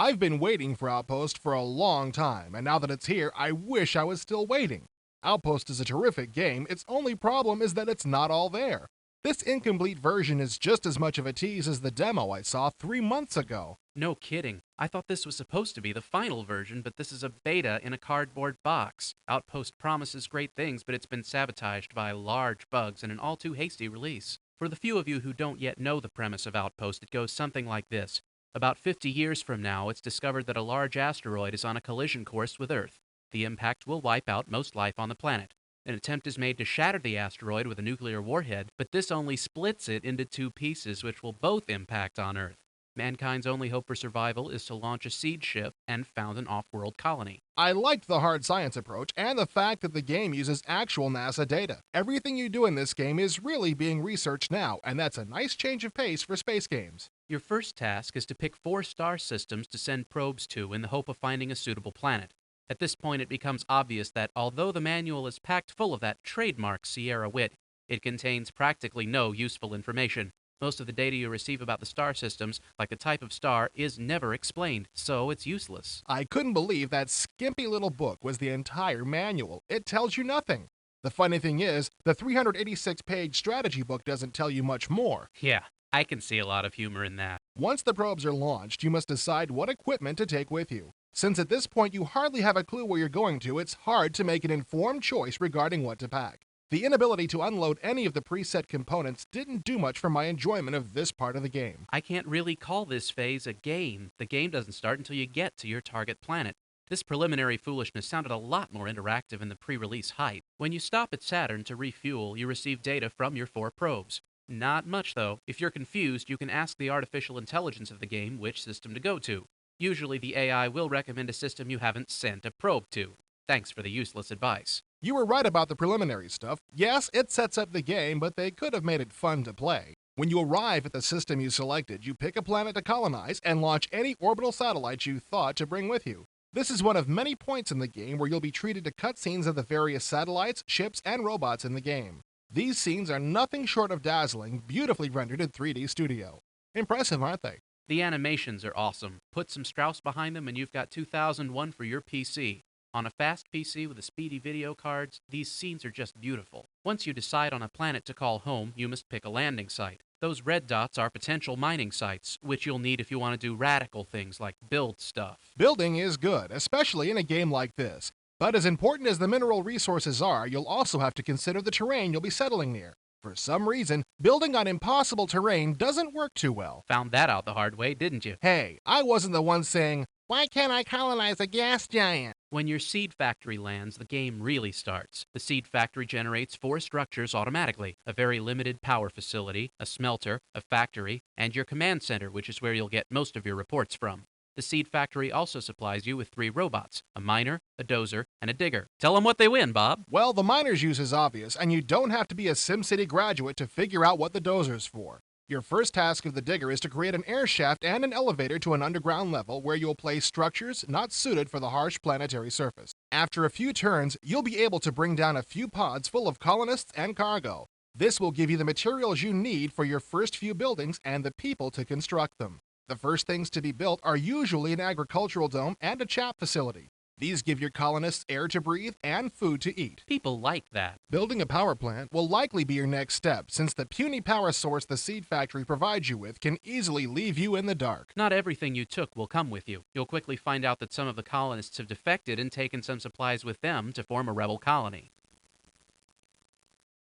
I've been waiting for Outpost for a long time, and now that it's here, I wish I was still waiting. Outpost is a terrific game, its only problem is that it's not all there. This incomplete version is just as much of a tease as the demo I saw 3 months ago. No kidding. I thought this was supposed to be the final version, but this is a beta in a cardboard box. Outpost promises great things, but it's been sabotaged by large bugs and an all too hasty release. For the few of you who don't yet know the premise of Outpost, it goes something like this. About 50 years from now, it's discovered that a large asteroid is on a collision course with Earth. The impact will wipe out most life on the planet. An attempt is made to shatter the asteroid with a nuclear warhead, but this only splits it into two pieces which will both impact on Earth. Mankind's only hope for survival is to launch a seed ship and found an off-world colony. I liked the hard science approach and the fact that the game uses actual NASA data. Everything you do in this game is really being researched now, and that's a nice change of pace for space games. Your first task is to pick 4 star systems to send probes to in the hope of finding a suitable planet. At this point, it becomes obvious that although the manual is packed full of that trademark Sierra wit, it contains practically no useful information. Most of the data you receive about the star systems, like the type of star, is never explained, so it's useless. I couldn't believe that skimpy little book was the entire manual. It tells you nothing. The funny thing is, the 386-page strategy book doesn't tell you much more. Yeah, I can see a lot of humor in that. Once the probes are launched, you must decide what equipment to take with you. Since at this point you hardly have a clue where you're going to, it's hard to make an informed choice regarding what to pack. The inability to unload any of the preset components didn't do much for my enjoyment of this part of the game. I can't really call this phase a game. The game doesn't start until you get to your target planet. This preliminary foolishness sounded a lot more interactive in the pre-release hype. When you stop at Saturn to refuel, you receive data from your 4 probes. Not much, though. If you're confused, you can ask the artificial intelligence of the game which system to go to. Usually the AI will recommend a system you haven't sent a probe to. Thanks for the useless advice. You were right about the preliminary stuff. Yes, it sets up the game, but they could have made it fun to play. When you arrive at the system you selected, you pick a planet to colonize and launch any orbital satellites you thought to bring with you. This is one of many points in the game where you'll be treated to cutscenes of the various satellites, ships, and robots in the game. These scenes are nothing short of dazzling, beautifully rendered in 3D Studio. Impressive, aren't they? The animations are awesome. Put some Strauss behind them and you've got 2001 for your PC. On a fast PC with a speedy video cards, these scenes are just beautiful. Once you decide on a planet to call home, you must pick a landing site. Those red dots are potential mining sites, which you'll need if you want to do radical things like build stuff. Building is good, especially in a game like this. But as important as the mineral resources are, you'll also have to consider the terrain you'll be settling near. For some reason, building on impossible terrain doesn't work too well. Found that out the hard way, didn't you? Hey, I wasn't the one saying, "Why can't I colonize a gas giant?" When your seed factory lands, the game really starts. The seed factory generates 4 structures automatically: a very limited power facility, a smelter, a factory, and your command center, which is where you'll get most of your reports from. The seed factory also supplies you with 3 robots: a miner, a dozer, and a digger. Tell them what they win, Bob. Well, the miner's use is obvious, and you don't have to be a SimCity graduate to figure out what the dozer's for. Your first task of the digger is to create an air shaft and an elevator to an underground level where you'll place structures not suited for the harsh planetary surface. After a few turns, you'll be able to bring down a few pods full of colonists and cargo. This will give you the materials you need for your first few buildings and the people to construct them. The first things to be built are usually an agricultural dome and a chap facility. These give your colonists air to breathe and food to eat. People like that. Building a power plant will likely be your next step, since the puny power source the seed factory provides you with can easily leave you in the dark. Not everything you took will come with you. You'll quickly find out that some of the colonists have defected and taken some supplies with them to form a rebel colony.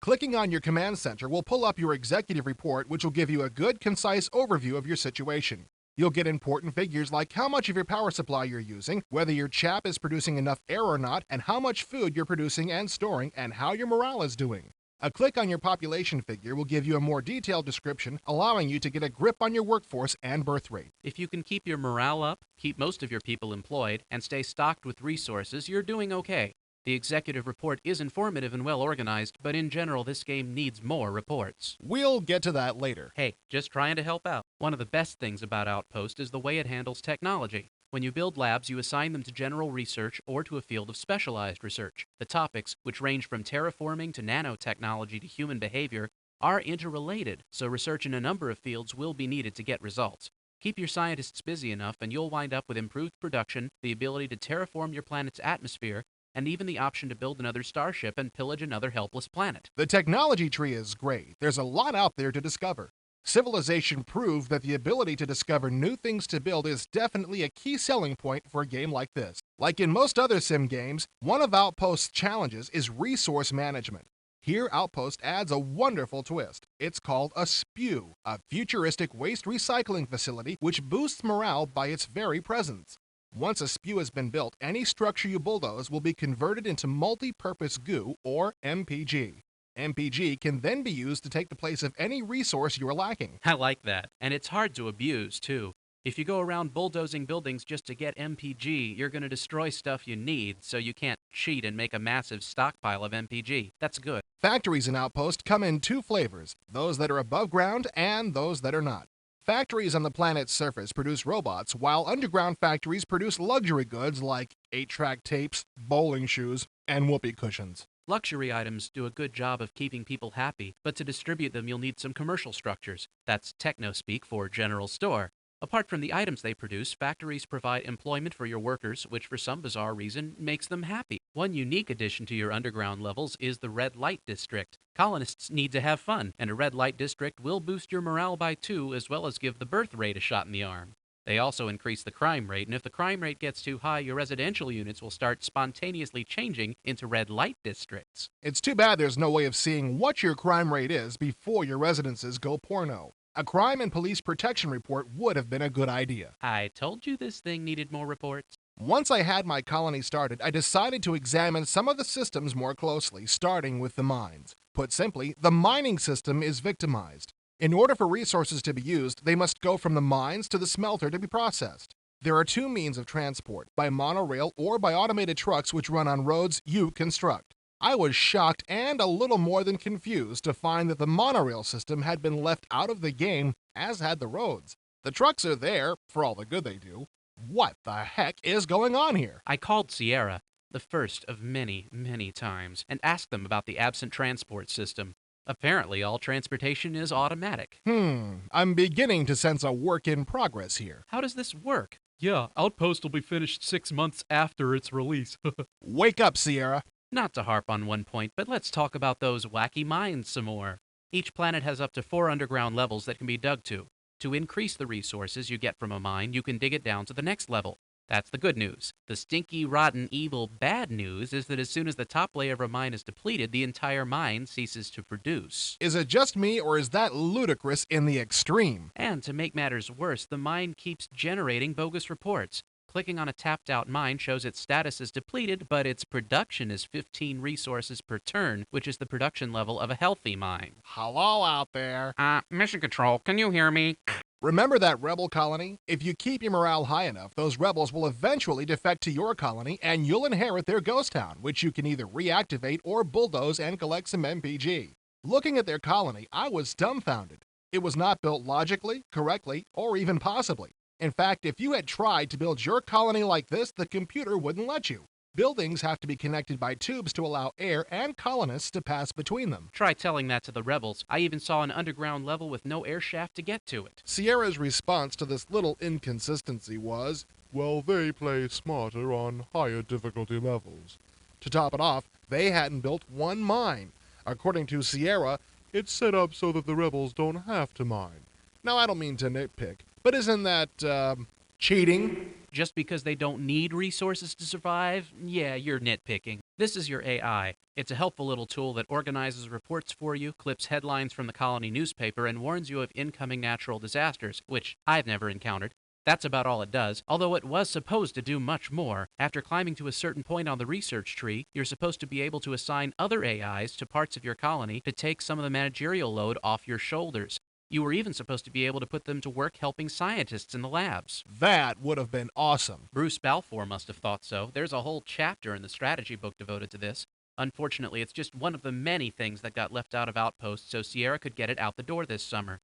Clicking on your command center will pull up your executive report, which will give you a good, concise overview of your situation. You'll get important figures like how much of your power supply you're using, whether your chap is producing enough air or not, and how much food you're producing and storing, and how your morale is doing. A click on your population figure will give you a more detailed description, allowing you to get a grip on your workforce and birth rate. If you can keep your morale up, keep most of your people employed, and stay stocked with resources, you're doing okay. The executive report is informative and well organized, but in general this game needs more reports. We'll get to that later. Hey, just trying to help out. One of the best things about Outpost is the way it handles technology. When you build labs, you assign them to general research or to a field of specialized research. The topics, which range from terraforming to nanotechnology to human behavior, are interrelated, so research in a number of fields will be needed to get results. Keep your scientists busy enough and you'll wind up with improved production, the ability to terraform your planet's atmosphere, and even the option to build another starship and pillage another helpless planet. The technology tree is great. There's a lot out there to discover. Civilization proved that the ability to discover new things to build is definitely a key selling point for a game like this. Like in most other sim games, one of Outpost's challenges is resource management. Here, Outpost adds a wonderful twist. It's called a SPEW, a futuristic waste recycling facility which boosts morale by its very presence. Once a SPEW has been built, any structure you bulldoze will be converted into multi-purpose goo, or MPG. MPG can then be used to take the place of any resource you are lacking. I like that. And it's hard to abuse, too. If you go around bulldozing buildings just to get MPG, you're going to destroy stuff you need, so you can't cheat and make a massive stockpile of MPG. That's good. Factories in Outpost come in two flavors, those that are above ground and those that are not. Factories on the planet's surface produce robots, while underground factories produce luxury goods like 8-track tapes, bowling shoes, and whoopee cushions. Luxury items do a good job of keeping people happy, but to distribute them you'll need some commercial structures. That's techno-speak for general store. Apart from the items they produce, factories provide employment for your workers, which for some bizarre reason makes them happy. One unique addition to your underground levels is the red light district. Colonists need to have fun, and a red light district will boost your morale by 2 as well as give the birth rate a shot in the arm. They also increase the crime rate, and if the crime rate gets too high, your residential units will start spontaneously changing into red light districts. It's too bad there's no way of seeing what your crime rate is before your residences go porno. A crime and police protection report would have been a good idea. I told you this thing needed more reports. Once I had my colony started, I decided to examine some of the systems more closely, starting with the mines. Put simply, the mining system is victimized. In order for resources to be used, they must go from the mines to the smelter to be processed. There are two means of transport, by monorail or by automated trucks which run on roads you construct. I was shocked and a little more than confused to find that the monorail system had been left out of the game, as had the roads. The trucks are there, for all the good they do. What the heck is going on here? I called Sierra, the first of many, many times, and asked them about the absent transport system. Apparently, all transportation is automatic. I'm beginning to sense a work in progress here. How does this work? Yeah, Outpost will be finished 6 months after its release. Wake up, Sierra. Not to harp on one point, but let's talk about those wacky mines some more. Each planet has up to 4 underground levels that can be dug to. To increase the resources you get from a mine, you can dig it down to the next level. That's the good news. The stinky, rotten, evil, bad news is that as soon as the top layer of a mine is depleted, the entire mine ceases to produce. Is it just me, or is that ludicrous in the extreme? And to make matters worse, the mine keeps generating bogus reports. Clicking on a tapped-out mine shows its status is depleted, but its production is 15 resources per turn, which is the production level of a healthy mine. Hello out there. Mission Control, can you hear me? Remember that rebel colony? If you keep your morale high enough, those rebels will eventually defect to your colony, and you'll inherit their ghost town, which you can either reactivate or bulldoze and collect some MPG. Looking at their colony, I was dumbfounded. It was not built logically, correctly, or even possibly. In fact, if you had tried to build your colony like this, the computer wouldn't let you. Buildings have to be connected by tubes to allow air and colonists to pass between them. Try telling that to the rebels. I even saw an underground level with no air shaft to get to it. Sierra's response to this little inconsistency was, well, they play smarter on higher difficulty levels. To top it off, they hadn't built one mine. According to Sierra, it's set up so that the rebels don't have to mine. Now, I don't mean to nitpick, but isn't that, cheating? Just because they don't need resources to survive? Yeah, you're nitpicking. This is your AI. It's a helpful little tool that organizes reports for you, clips headlines from the colony newspaper, and warns you of incoming natural disasters, which I've never encountered. That's about all it does, although it was supposed to do much more. After climbing to a certain point on the research tree, you're supposed to be able to assign other AIs to parts of your colony to take some of the managerial load off your shoulders. You were even supposed to be able to put them to work helping scientists in the labs. That would have been awesome. Bruce Balfour must have thought so. There's a whole chapter in the strategy book devoted to this. Unfortunately, it's just one of the many things that got left out of Outpost, so Sierra could get it out the door this summer.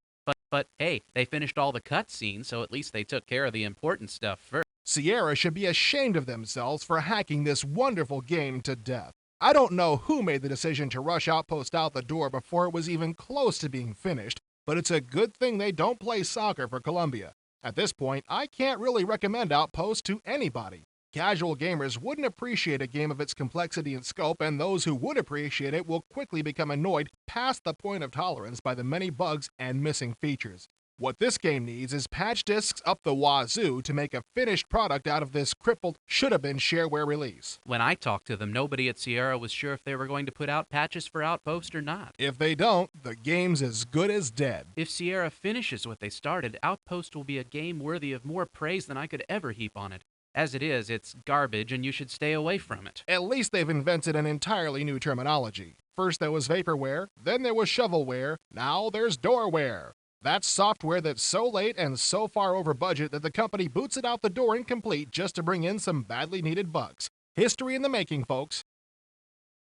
But hey, they finished all the cutscenes, so at least they took care of the important stuff first. Sierra should be ashamed of themselves for hacking this wonderful game to death. I don't know who made the decision to rush Outpost out the door before it was even close to being finished, but it's a good thing they don't play soccer for Columbia. At this point, I can't really recommend Outpost to anybody. Casual gamers wouldn't appreciate a game of its complexity and scope, and those who would appreciate it will quickly become annoyed past the point of tolerance by the many bugs and missing features. What this game needs is patch discs up the wazoo to make a finished product out of this crippled, should-have-been shareware release. When I talked to them, nobody at Sierra was sure if they were going to put out patches for Outpost or not. If they don't, the game's as good as dead. If Sierra finishes what they started, Outpost will be a game worthy of more praise than I could ever heap on it. As it is, it's garbage and you should stay away from it. At least they've invented an entirely new terminology. First there was vaporware, then there was shovelware, now there's doorware. That's software that's so late and so far over budget that the company boots it out the door incomplete just to bring in some badly needed bugs. History in the making, folks.